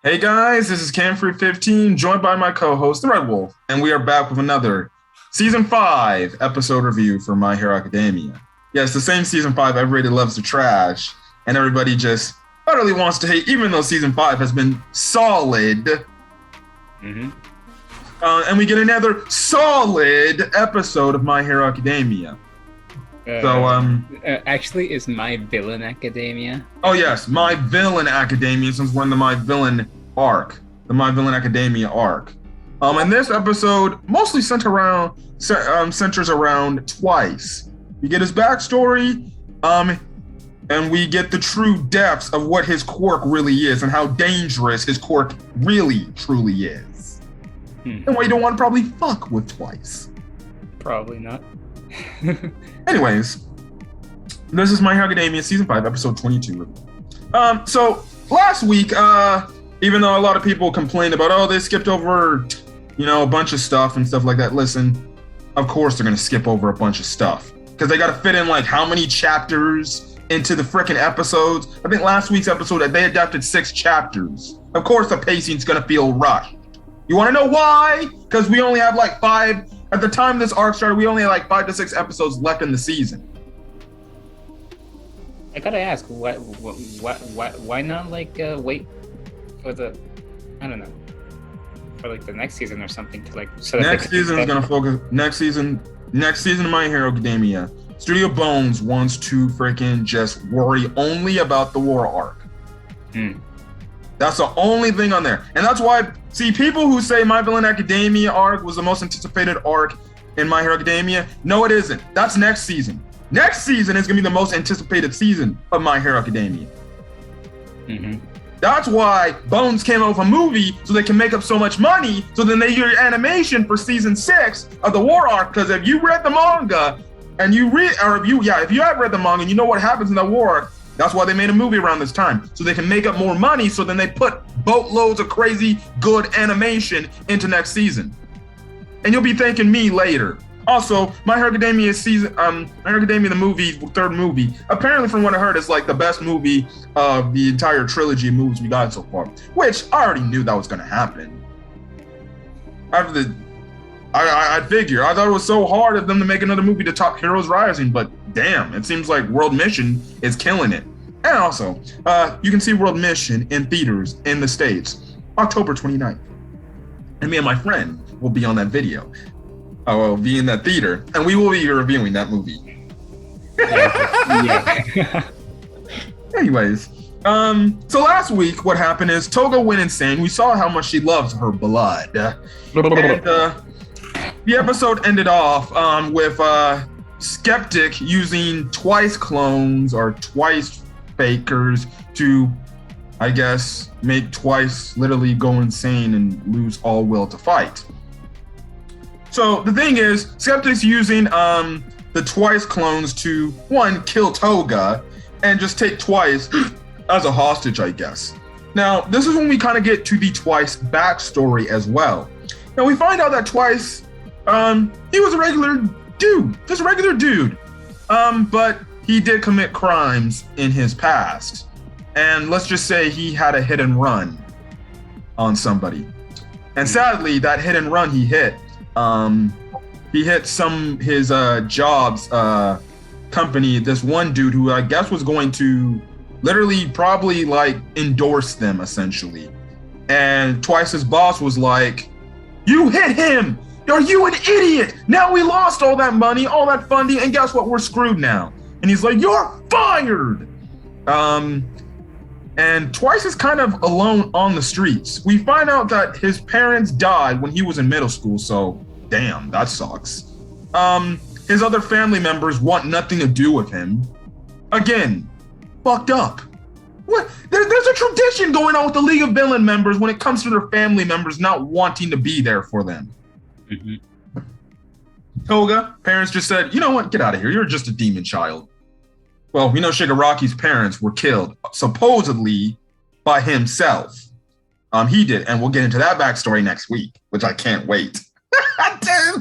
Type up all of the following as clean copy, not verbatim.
Hey guys, this is Camfrey15, joined by my co-host, the Red Wolf, and we are back with another Season 5 episode review for My Hero Academia. Yes, the same Season 5 everybody loves to trash, and everybody just utterly wants to hate, even though Season 5 has been solid. And we get another solid episode of My Hero Academia. Actually, is My Villain Academia? Oh yes, My Villain Academia, since we're in the My Villain arc, the My Villain Academia arc. And this episode mostly centers around Twice. We get his backstory, and we get the true depths of what his quirk really is and how dangerous his quirk really, truly is. And why you don't want to probably fuck with Twice. Probably not. Anyways, this is My Hero Academia Season 5, Episode 22. So last week, even though a lot of people complained about, they skipped over, a bunch of stuff and stuff like that. Listen, of course they're going to skip over a bunch of stuff because they got to fit in like how many chapters into the freaking episodes. I think last week's episode, they adapted 6 chapters. Of course the pacing's going to feel rushed. You want to know why? Because we only have like 5. At the time this arc started, we only had like 5 to 6 episodes left in the season. I gotta ask, why not wait for the, I don't know, for like the next season or something to like. So next season is gonna focus. Next season of My Hero Academia, Studio Bones wants to freaking just worry only about the war arc. That's the only thing on there. And that's why, see, people who say My Villain Academia arc was the most anticipated arc in My Hero Academia, no, it isn't. That's next season. Next season is going to be the most anticipated season of My Hero Academia. That's why Bones came out with a movie so they can make up so much money so then they do animation for season 6 of the war arc. Because if you read the manga and if you have read the manga and you know what happens in the war arc, that's why they made a movie around this time, so they can make up more money, so then they put boatloads of crazy good animation into next season. And you'll be thanking me later. Also, My Hero Academia My Hero Academia, the movie, 3rd movie, apparently from what I heard is like the best movie of the entire trilogy of movies we got so far, which I already knew that was going to happen. I figure. I thought it was so hard of them to make another movie to top Heroes Rising, but damn, it seems like World Mission is killing it. And also, you can see World Mission in theaters in the States, October 29th. And me and my friend will be on that video. I will be in that theater, and we will be reviewing that movie. Yeah. Anyways, so last week what happened is Toga went insane. We saw how much she loves her blood. And, the episode ended off with Skeptic using Twice clones or Twice fakers to, I guess, make Twice literally go insane and lose all will to fight. So the thing is, Skeptic's using the Twice clones to, one, kill Toga and just take Twice as a hostage, I guess. Now, this is when we kind of get to the Twice backstory as well. Now, we find out that Twice, he was a regular dude, just a regular dude. But he did commit crimes in his past. And let's just say he had a hit and run on somebody. And sadly, that hit and run he hit his job's company, this one dude who I guess was going to literally probably like endorse them essentially. And Twice's boss was like, "You hit him! Are you an idiot? Now we lost all that money, all that funding, and guess what? We're screwed now." And he's like, "You're fired!" And Twice is kind of alone on the streets. We find out that his parents died when he was in middle school, so damn, that sucks. His other family members want nothing to do with him. Again, fucked up. What? There's a tradition going on with the League of Villain members when it comes to their family members not wanting to be there for them. Toga, parents just said, "You know what? Get out of here. You're just a demon child." Well, we know Shigaraki's parents were killed, supposedly by himself. He did, and we'll get into that backstory next week, which I can't wait.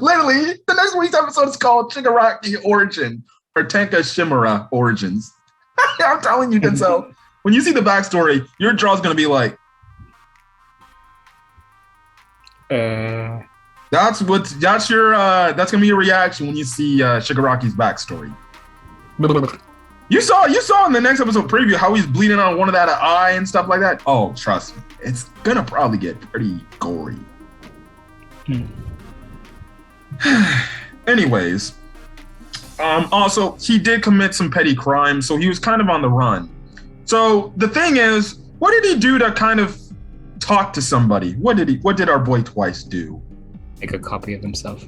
Literally, the next week's episode is called Shigaraki Origin, or Tenka Shimura Origins. I'm telling you, Denzel, when you see the backstory, your jaw's gonna be like, Uh, That's gonna be your reaction when you see Shigaraki's backstory. You saw in the next episode preview how he's bleeding on one of that eye and stuff like that. Oh, trust me, it's gonna probably get pretty gory. Anyways, also he did commit some petty crimes, so he was kind of on the run. So the thing is, what did he do to kind of talk to somebody? What did our boy Twice do? Make a copy of himself.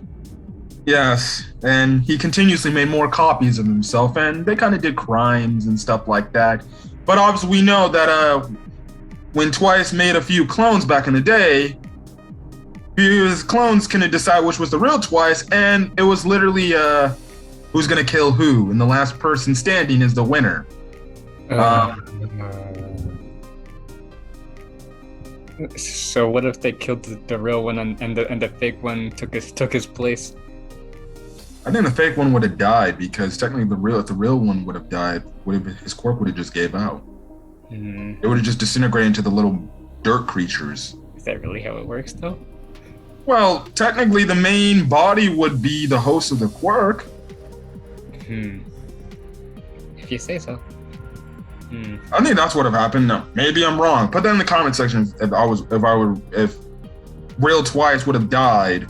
Yes, and he continuously made more copies of himself, and they kind of did crimes and stuff like that. But obviously, we know that when Twice made a few clones back in the day, his clones couldn't decide which was the real Twice, and it was literally who's gonna kill who, and the last person standing is the winner. So what if they killed the real one and the fake one took his place? I think the fake one would have died because technically if the real one would have died, his quirk would have just gave out. It would have just disintegrated into the little dirt creatures. Is that really how it works, though? Well, technically, the main body would be the host of the quirk. If you say so. I think that's what have happened. No, maybe I'm wrong. Put that in the comment section if real Twice would have died.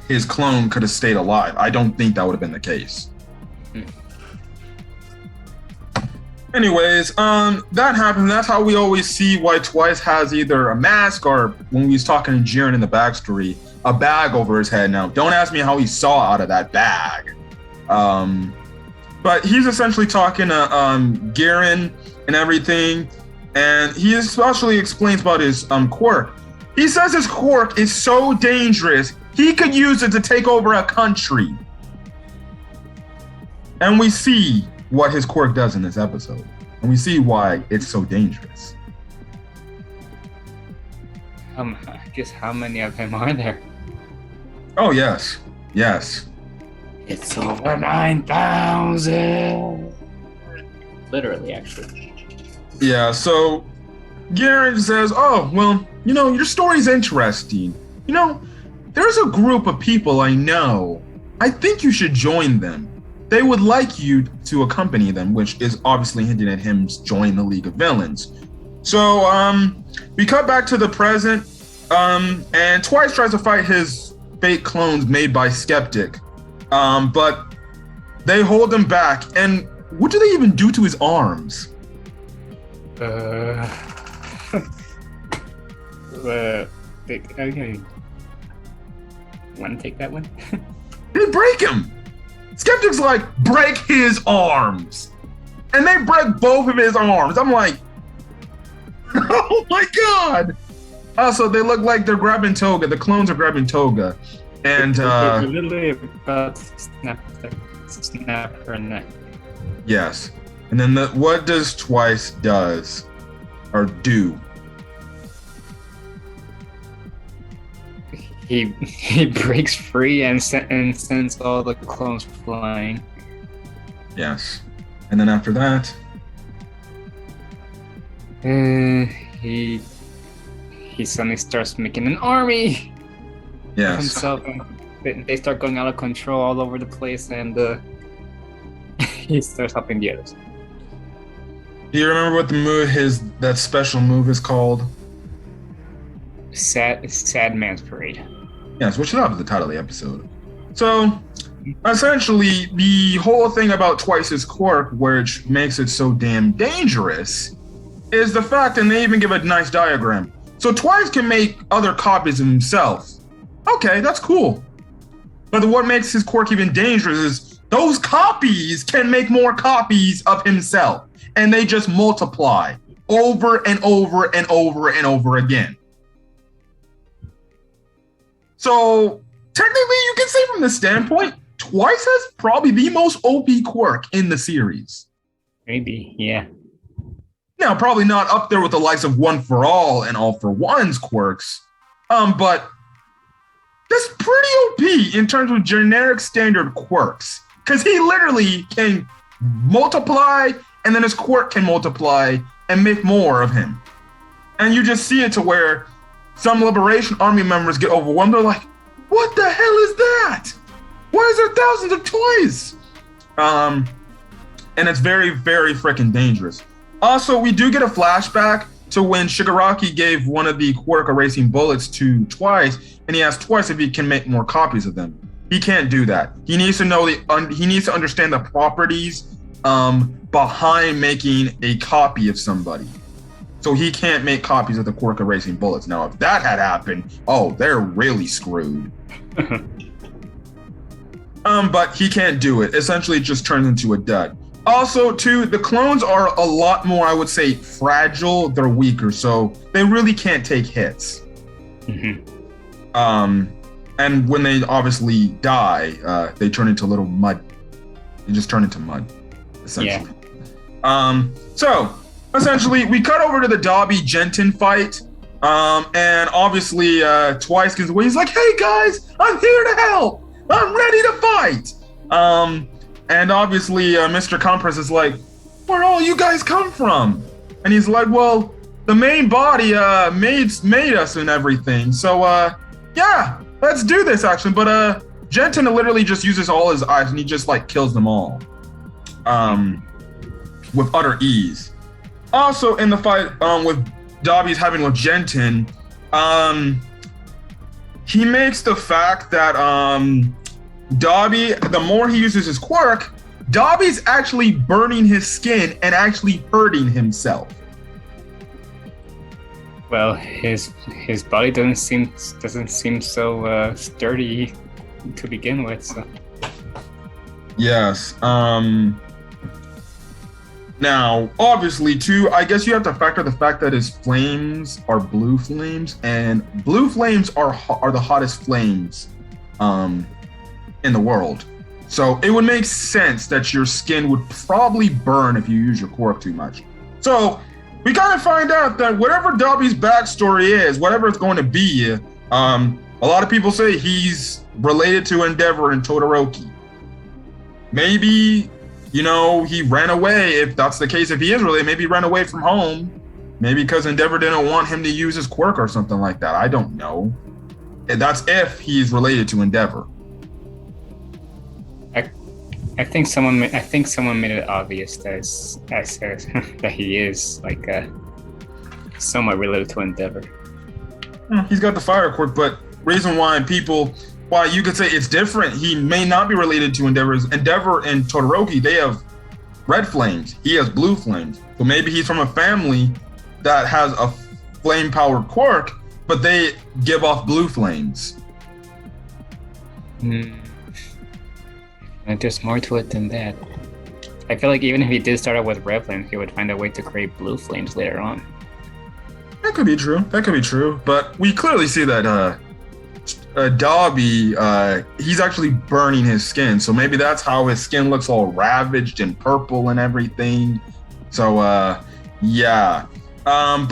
His clone could have stayed alive. I don't think that would have been the case. Anyways, that happened. That's how we always see why Twice has either a mask or, when we was talking to Jiren in the backstory, a bag over his head. Now, don't ask me how he saw out of that bag. But he's essentially talking to Garen and everything, and he especially explains about his quirk. He says his quirk is so dangerous, he could use it to take over a country. And we see what his quirk does in this episode. And we see why it's so dangerous. I guess how many of him are there? Oh, yes. Yes. It's over 9,000. Literally, actually. Yeah, so Garen says, oh, well, your story's interesting. There's a group of people I know. I think you should join them. They would like you to accompany them, which is obviously hinting at him joining the League of Villains. So we cut back to the present, and Twice tries to fight his fake clones made by Skeptic, but they hold him back. And what do they even do to his arms? Okay. Want to take that one? They break him. Skeptic's like, break his arms. And they break both of his arms. I'm like, oh my God. Also, they look like they're grabbing Toga. The clones are grabbing Toga. And they're literally about to snap her neck. Yes. And then what does Twice does or do? He breaks free and sends all the clones flying. Yes. And then after that, he suddenly starts making an army. Yes. Of himself, and they start going out of control all over the place, and he starts helping the others. Do you remember what that special move is called? Sad Man's Parade. Yes, which that was the title of the episode. So, essentially, the whole thing about Twice's quirk, which makes it so damn dangerous, is the fact, and they even give a nice diagram. So Twice can make other copies of himself. Okay, that's cool. But what makes his quirk even dangerous is those copies can make more copies of himself, and they just multiply over and over and over and over again. So technically, you can say from this standpoint, Twice has probably the most OP quirk in the series. Maybe, yeah. Now, probably not up there with the likes of One for All and All for One's quirks, but that's pretty OP in terms of generic standard quirks, because he literally can multiply, and then his quirk can multiply and make more of him. And you just see it to where some Liberation Army members get overwhelmed. They're like, what the hell is that? Why is there thousands of toys? And it's very, very freaking dangerous. Also, we do get a flashback to when Shigaraki gave one of the Quark erasing bullets to Twice, and he asked Twice if he can make more copies of them. He can't do that. He needs to know he needs to understand the properties behind making a copy of somebody. So he can't make copies of the Quark erasing bullets. Now, if that had happened, oh, they're really screwed. But he can't do it. Essentially, it just turns into a dud. Also, too, the clones are a lot more, I would say, fragile. They're weaker, so they really can't take hits. And when they obviously die, they turn into little mud. They just turn into mud, essentially. Yeah. So, essentially, we cut over to the Dabi Genten fight. And obviously, Twice gets away. He's like, hey, guys, I'm here to help. I'm ready to fight. And obviously, Mr. Compress is like, where all you guys come from? And he's like, well, the main body made us and everything. So, yeah, let's do this, actually. But Genten literally just uses all his eyes, and he just, like, kills them all with utter ease. Also, in the fight with Dabi's having with Genten, he makes the fact that Dabi, the more he uses his quirk, Dabi's actually burning his skin and actually hurting himself. Well, his body doesn't seem so sturdy to begin with. So. Yes. Now, obviously, too, I guess you have to factor the fact that his flames are blue flames, and blue flames are the hottest flames in the world. So it would make sense that your skin would probably burn if you use your quirk too much. So we kind of find out that whatever Dabi's backstory is, whatever it's going to be, a lot of people say he's related to Endeavor and Todoroki. Maybe, you know, he ran away. If that's the case, if he is related, maybe he ran away from home. Maybe because Endeavor didn't want him to use his quirk or something like that. I don't know. And that's if he's related to Endeavor. I think someone made it obvious that he is like somewhat related to Endeavor. He's got the fire quirk, but reason why you could say it's different, he may not be related to Endeavor. Endeavor and Todoroki, they have red flames. He has blue flames. So maybe he's from a family that has a flame-powered quirk, but they give off blue flames. And there's more to it than that. I feel like even if he did start out with red flames, he would find a way to create blue flames later on. That could be true. But we clearly see that Dabi, he's actually burning his skin. So maybe that's how his skin looks all ravaged and purple and everything. So, yeah. But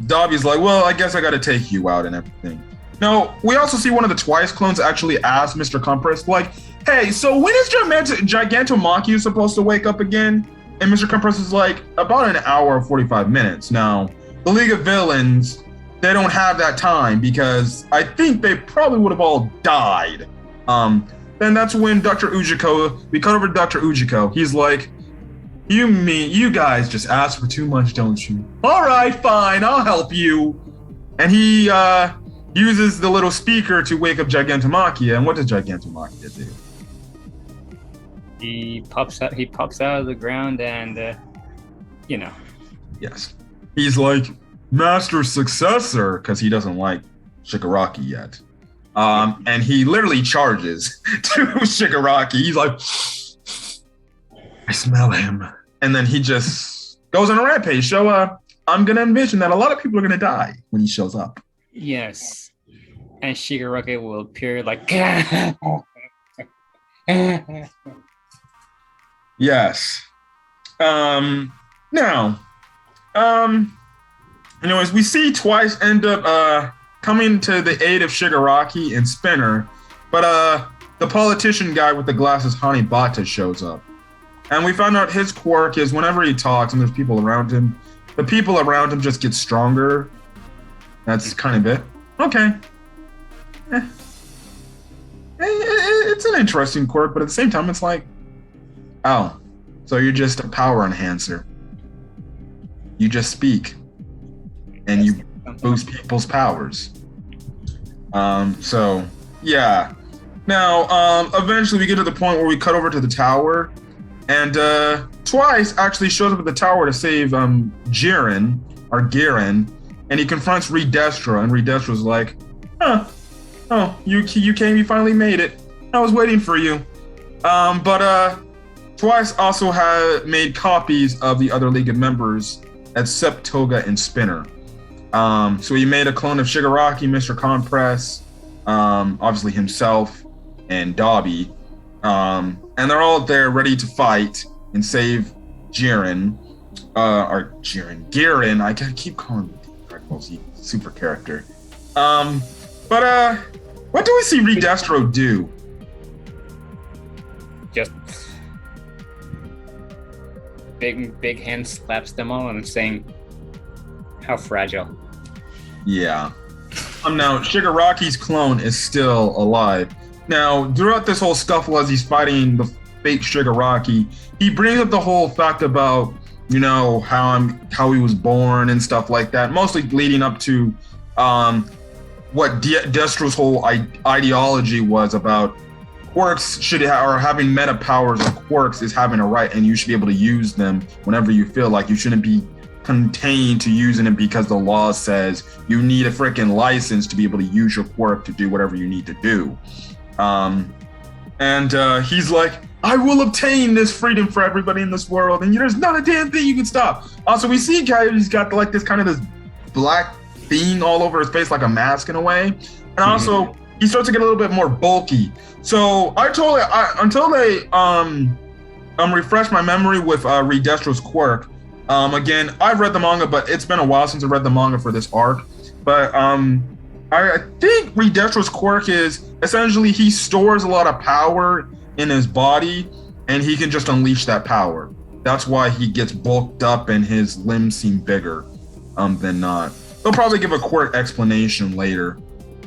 Dabi's like, well, I guess I got to take you out and everything. Now, we also see one of the Twice clones actually ask Mr. Compress, like, hey, so when is Gigantomachia supposed to wake up again? And Mr. Compress is like, about an hour or 45 minutes. Now, the League of Villains, they don't have that time because I think they probably would have all died. Then that's when Dr. Ujiko, we cut over to Dr. Ujiko. He's like, you guys just ask for too much, don't you? All right, fine, I'll help you. And he uses the little speaker to wake up Gigantomachia. And what does Gigantomachia do? He pops out of the ground and, you know. Yes. He's like, Master Successor, because he doesn't like Shigaraki yet. And he literally charges to Shigaraki. He's like, I smell him. And then he just goes on a rampage. So I'm going to envision that a lot of people are going to die when he shows up. Yes. And Shigaraki will appear like... Yes. Now, anyways, we see Twice end up coming to the aid of Shigaraki and Spinner, but the politician guy with the glasses, Hanibata, shows up. And we found out his quirk is whenever he talks and there's people around him, the people around him just get stronger. That's kind of it. Okay. It's an interesting quirk, but at the same time, it's like, oh, so you're just a power enhancer. You just speak, and you boost people's powers. So yeah. Now, eventually we get to the point where we cut over to the tower, and Twice actually shows up at the tower to save Jiren, or Garen, and he confronts Reed Destro, and Reed Destro's like, oh, you came, you finally made it. I was waiting for you. But Twice also had made copies of the other League of members, except Toga and Spinner. So he made a clone of Shigaraki, Mr. Compress, obviously himself, and Dabi. And they're all there ready to fight and save Garen. Garen. I keep calling him Dragon Ball Z super character. But what do we see Reed Destro do? Just big hand slaps them all and saying, "How fragile." Yeah. Now Shigaraki's clone is still alive. Now, throughout this whole scuffle as he's fighting the fake Shigaraki, he brings up the whole fact about, you know, how he was born and stuff like that, mostly leading up to what Destro's whole ideology was about quirks or having meta powers or quirks is having a right, and you should be able to use them whenever you feel like. You shouldn't be contained to using it because the law says you need a freaking license to be able to use your quirk to do whatever you need to do. He's like, I will obtain this freedom for everybody in this world, and there's not a damn thing you can stop. Also, we see he's got like this black thing all over his face, like a mask in a way, and also he starts to get a little bit more bulky. So until they refresh my memory with Reed Destro's quirk. Again, I've read the manga, but it's been a while since I read the manga for this arc. But I think Reed Destro's quirk is essentially he stores a lot of power in his body, and he can just unleash that power. That's why he gets bulked up and his limbs seem bigger than not. They'll probably give a quirk explanation later.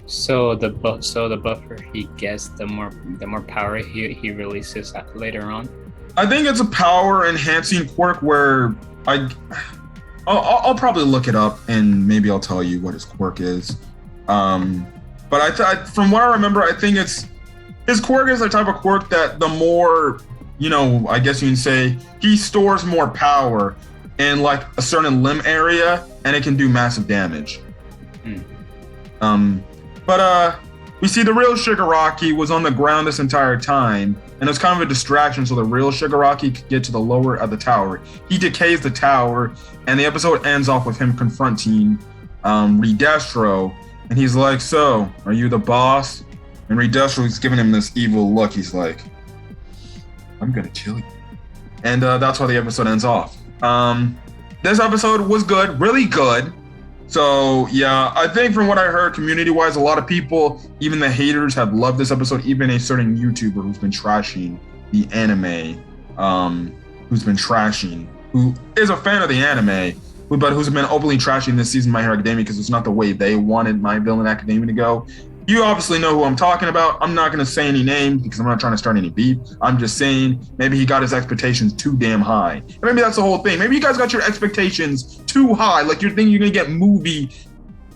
So the buffer he gets, the more power he releases later on. I think it's a power enhancing quirk where I'll probably look it up and maybe I'll tell you what his quirk is. But from what I remember, I think his quirk is the type of quirk that the more, I guess you can say, he stores more power in like a certain limb area, and it can do massive damage. But we see the real Shigaraki was on the ground this entire time, and it was kind of a distraction so the real Shigaraki could get to the lower of the tower. He decays the tower, and the episode ends off with him confronting Reed Destro, and he's like, so, are you the boss? And Reed Destro is giving him this evil look. He's like, I'm gonna kill you. And that's why the episode ends off. This episode was good, really good. So yeah, I think from what I heard community-wise, a lot of people, even the haters, have loved this episode. Even a certain YouTuber who's been trashing the anime, who is a fan of the anime, but who's been openly trashing this season of My Hero Academia because it's not the way they wanted My Villain Academia to go. You obviously know who I'm talking about. I'm not going to say any names because I'm not trying to start any beef. I'm just saying maybe he got his expectations too damn high. And maybe that's the whole thing. Maybe you guys got your expectations too high. Like you're thinking you're going to get movie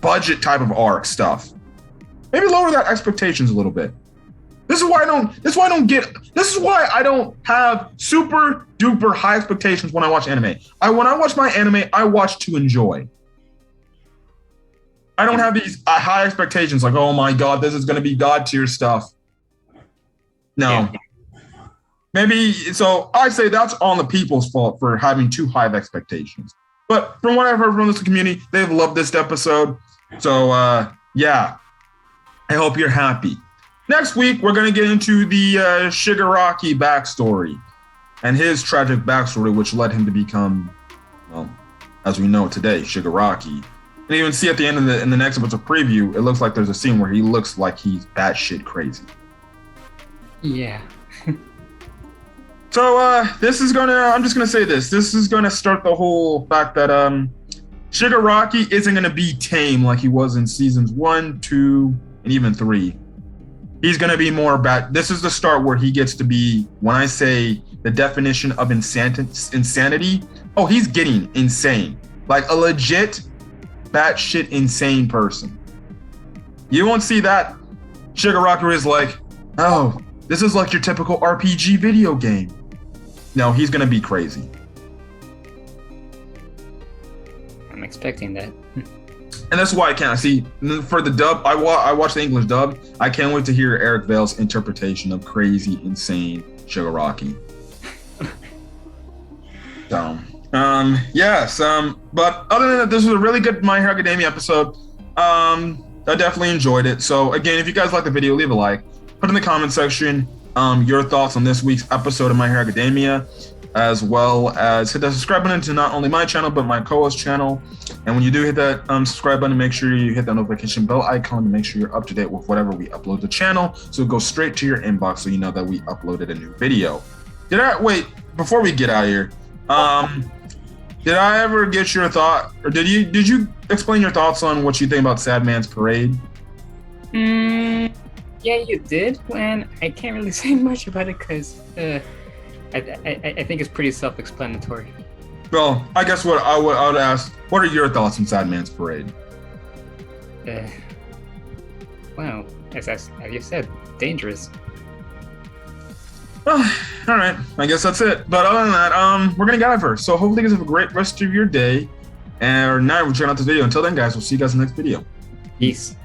budget type of arc stuff. Maybe lower that expectations a little bit. This is why I don't have super duper high expectations when I watch anime. When I watch my anime, I watch to enjoy. I don't have these high expectations like, oh my God, this is going to be God tier stuff. No. Yeah. Maybe, so I say that's on the people's fault for having too high of expectations. But from what I've heard from this community, they've loved this episode. So yeah, I hope you're happy. Next week, we're going to get into the Shigaraki backstory and his tragic backstory, which led him to become, well, as we know today, Shigaraki. And even see at the end of in the next episode preview, it looks like there's a scene where he looks like he's batshit crazy. Yeah. So I'm just gonna say this. This is gonna start the whole fact that Shigaraki isn't going to be tame like he was in seasons 1, 2, and even 3. He's going to be more bad. This is the start where he gets to be, when I say the definition of insanity, oh, he's getting insane. Like a legit batshit insane person. You won't see that. Shigaraki is like, oh, this is like your typical RPG video game. No, he's going to be crazy. I'm expecting that. And that's why I can't see for the dub. I watched the English dub. I can't wait to hear Eric Vale's interpretation of crazy, insane Shigaraki. So, yes. But other than that, this was a really good My Hero Academia episode. I definitely enjoyed it. So again, if you guys like the video, leave a like. Put in the comment section your thoughts on this week's episode of My Hero Academia, as well as hit that subscribe button to not only my channel, but my co-host channel. And when you do hit that subscribe button, make sure you hit that notification bell icon to make sure you're up to date with whatever we upload to the channel. So it goes straight to your inbox so you know that we uploaded a new video. Wait, before we get out of here, did I ever get your thought, or did you explain your thoughts on what you think about Sad Man's Parade? Yeah, you did, and I can't really say much about it because I think it's pretty self-explanatory. Well, I guess what I would ask, what are your thoughts on Sad Man's Parade? Well, as you said, dangerous. Well, all right. I guess that's it. But other than that, we're gonna get out first. So hopefully you guys have a great rest of your day or night. We're checking out this video. Until then, guys, we'll see you guys in the next video. Peace.